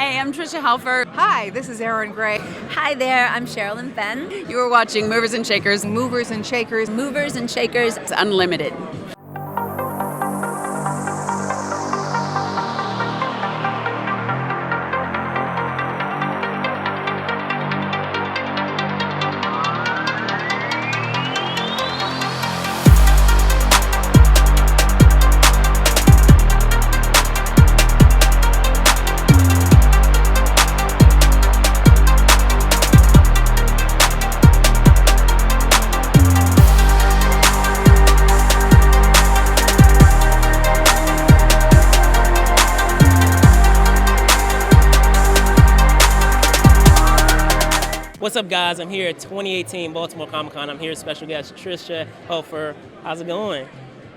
Hey, I'm Tricia Helfer. Hi, this is Erin Gray. Hi there, I'm Sherilyn Fenn. You are watching Movers and Shakers. Movers and Shakers. Movers and Shakers. It's unlimited. What's up, guys? I'm here at 2018 Baltimore Con. I'm here with special guest Tricia Helfer. How's it going?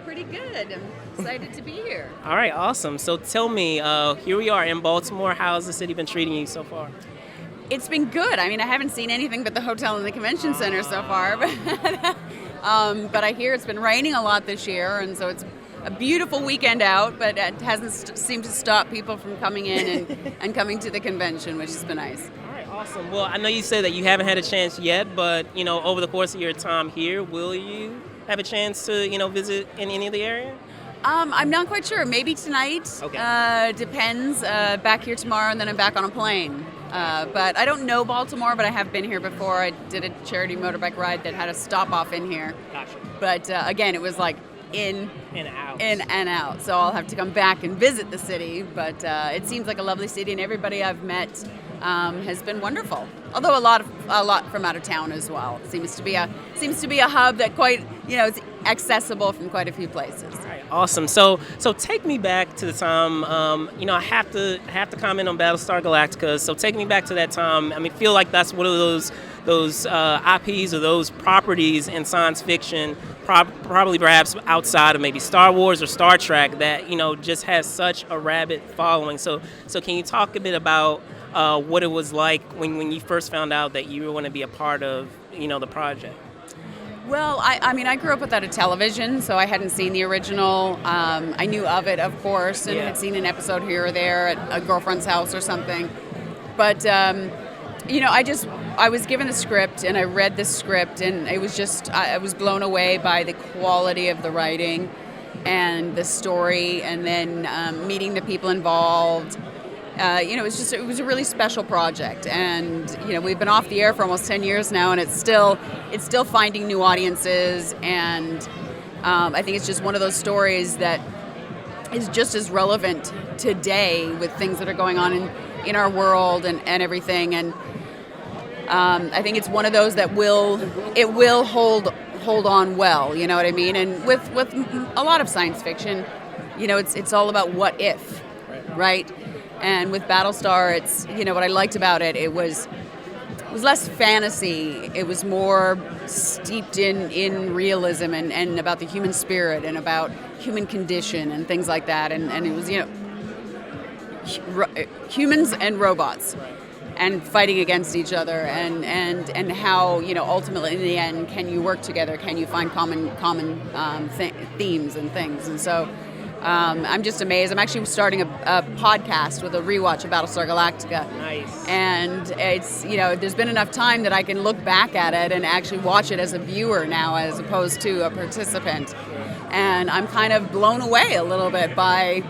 Pretty good. I'm excited to be here. All right, awesome. So tell me, here we are in Baltimore. How's the city been treating you so far? It's been good. I mean, I haven't seen anything but the hotel and the convention center so far. But I hear it's been raining a lot this year, and so it's a beautiful weekend out, but it hasn't seemed to stop people from coming in and coming to the convention, which has been nice. Awesome. Well, I know you said that you haven't had a chance yet, but, over the course of your time here, will you have a chance to, visit in any of the area? I'm not quite sure. Maybe tonight. Okay. Depends. Back here tomorrow, and then I'm back on a plane. But I don't know Baltimore, but I have been here before. I did a charity motorbike ride that had a stop off in here. Gotcha. But again, it was like in and out. So I'll have to come back and visit the city. But it seems like a lovely city, and everybody I've met has been wonderful. Although a lot from out of town as well. It seems to be a hub that it's accessible from quite a few places. All right, awesome. So take me back to the time. I have to comment on Battlestar Galactica. So take me back to that time. I mean, feel like that's one of those IPs or those properties in science fiction, probably perhaps outside of maybe Star Wars or Star Trek, that just has such a rabid following. So can you talk a bit about what it was like when you first found out that you were going to be a part of the project? Well, I grew up without a television, so I hadn't seen the original. I knew of it, of course, and had seen an episode here or there at a girlfriend's house or something. But I was given the script, and I read the script, and it was just I was blown away by the quality of the writing and the story, and then meeting the people involved. It was a really special project, and we've been off the air for almost 10 years now, and it's still finding new audiences, and I think it's just one of those stories that is just as relevant today with things that are going on in our world and everything, and I think it's one of those that will hold on well, you know what I mean? And with a lot of science fiction, it's all about what if, right? And with Battlestar, it's what I liked about it. It was less fantasy. It was more steeped in realism and about the human spirit and about human condition and things like that. And it was humans and robots and fighting against each other and how ultimately in the end can you work together? Can you find common themes and things? And so. I'm just amazed. I'm actually starting a podcast with a rewatch of Battlestar Galactica. Nice. And it's, there's been enough time that I can look back at it and actually watch it as a viewer now as opposed to a participant. And I'm kind of blown away a little bit by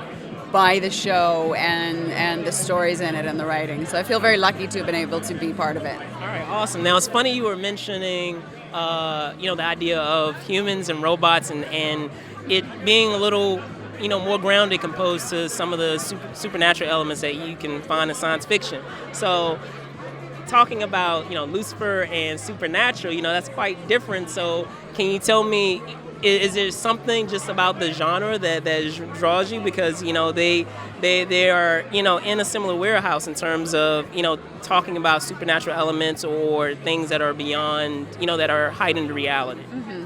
the show and the stories in it and the writing. So I feel very lucky to have been able to be part of it. All right, awesome. Now, it's funny you were mentioning, the idea of humans and robots and it being a little more grounded composed to some of the supernatural elements that you can find in science fiction. So talking about, Lucifer and supernatural, that's quite different. So can you tell me, is there something just about the genre that draws you? Because, they are, in a similar warehouse in terms of, talking about supernatural elements or things that are beyond, that are heightened reality. Mm-hmm.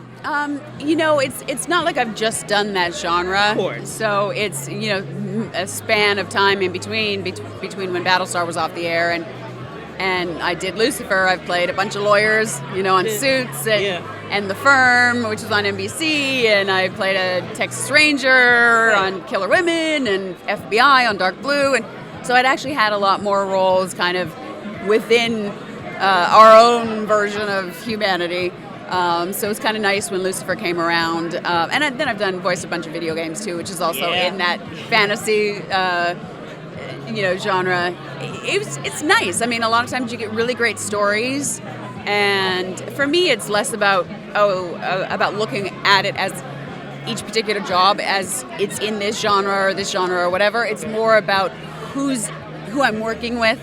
It's not like I've just done that genre. Of course. So it's, a span of time in between when Battlestar was off the air and I did Lucifer. I've played a bunch of lawyers, on Suits and The Firm, which was on NBC, and I played a Texas Ranger on Killer Women and FBI on Dark Blue, and So I'd actually had a lot more roles kind of within our own version of humanity. So it was kind of nice when Lucifer came around. Then I've voiced a bunch of video games too, which is also in that fantasy genre. It's nice. I mean, a lot of times you get really great stories, and for me, it's less about looking at it as each particular job as it's in this genre or whatever. It's more about who I'm working with,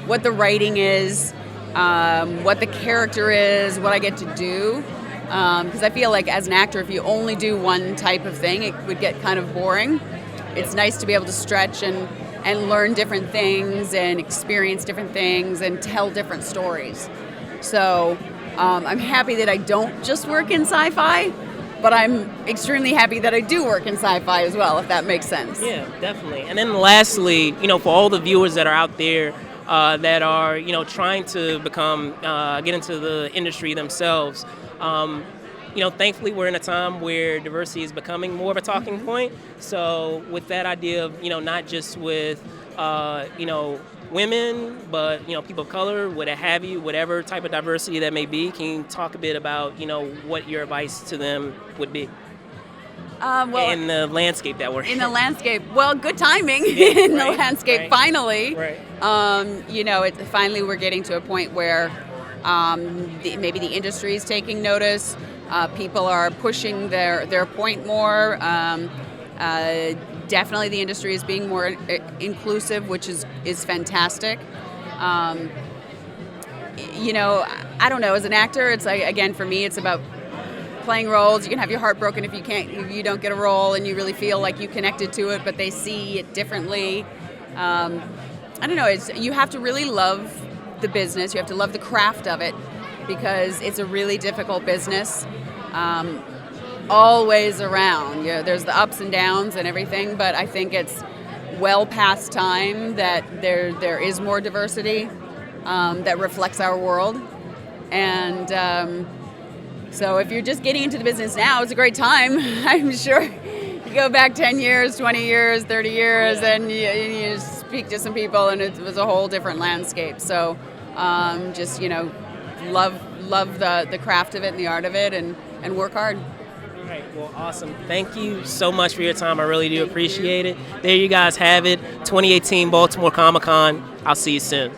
what the writing is, what the character is, what I get to do. Because I feel like as an actor, if you only do one type of thing, it would get kind of boring. It's nice to be able to stretch and learn different things and experience different things and tell different stories. So I'm happy that I don't just work in sci-fi, but I'm extremely happy that I do work in sci-fi as well, if that makes sense. Yeah, definitely. And then lastly, for all the viewers that are out there that are, trying to get into the industry themselves, thankfully we're in a time where diversity is becoming more of a talking point. So with that idea of, not just with, women, but, people of color, whatever type of diversity that may be, can you talk a bit about, what your advice to them would be? In the landscape that we're in. In the landscape, well, good timing the landscape, finally. Right. Finally we're getting to a point where maybe the industry is taking notice. People are pushing their point more. Definitely the industry is being more inclusive, which is fantastic. I don't know, as an actor, it's like, again, for me, it's about playing roles. You can have your heart broken if you don't get a role and you really feel like you connected to it, but they see it differently. I don't know, you have to really love the business. You have to love the craft of it, because it's a really difficult business. Always around. There's the ups and downs and everything, but I think it's well past time that there is more diversity that reflects our world. And so if you're just getting into the business now, it's a great time. I'm sure you go back 10 years, 20 years, 30 years, and you speak to some people, and it was a whole different landscape. So just, love the craft of it and the art of it, and work hard. All right, well, awesome. Thank you so much for your time. I really do appreciate it. There you guys have it, 2018 Baltimore Comic-Con. I'll see you soon.